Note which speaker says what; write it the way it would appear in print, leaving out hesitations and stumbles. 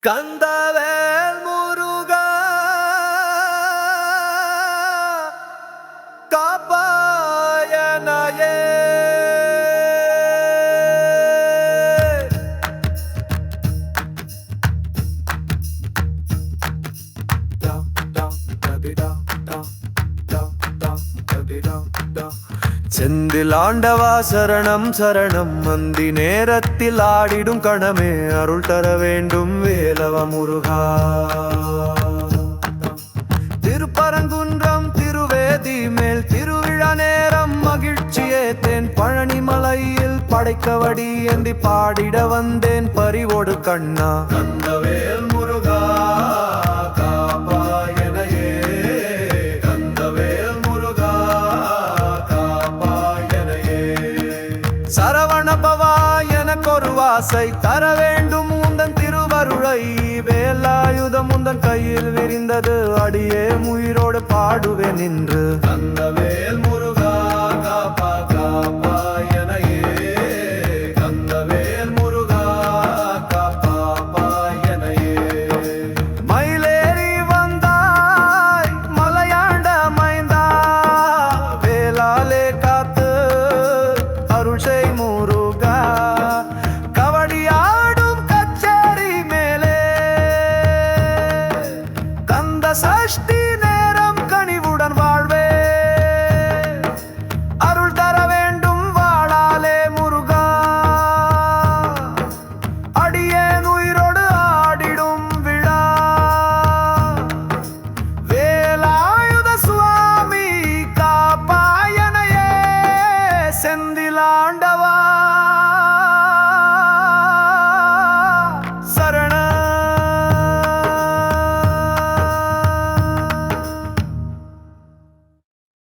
Speaker 1: கந்தவேல் முருகா காப்பாயனையே செந்தில் ஆண்டவா சரணம் சரணம் மந்தி நேரத்தில் ஆடிடும் கணமே அருள் தர வேண்டும் வேலவ முருகா. திருப்பரங்குன்றம் திருவேதி மேல் திருவிழா நேரம் மகிழ்ச்சியே தேன் பழனிமலையில் படைக்கவடி ஏந்தி பாடிட வந்தேன் பறிவோடு கண்ணா. கந்தவேல் முருகா காப்பாயனையே கந்தவேல் முருகா காப்பாயனையே. சரவணபவா எனக்கொரு வாசை தர வேண்டும் உந்தன் திருவருளை. வேலாயுதம் உந்தன் கையில் விரிந்தது அடியே உயிரோடு பாடுவேன் நின்று. கந்தவேல் முருகா காப்பா காப்பாய்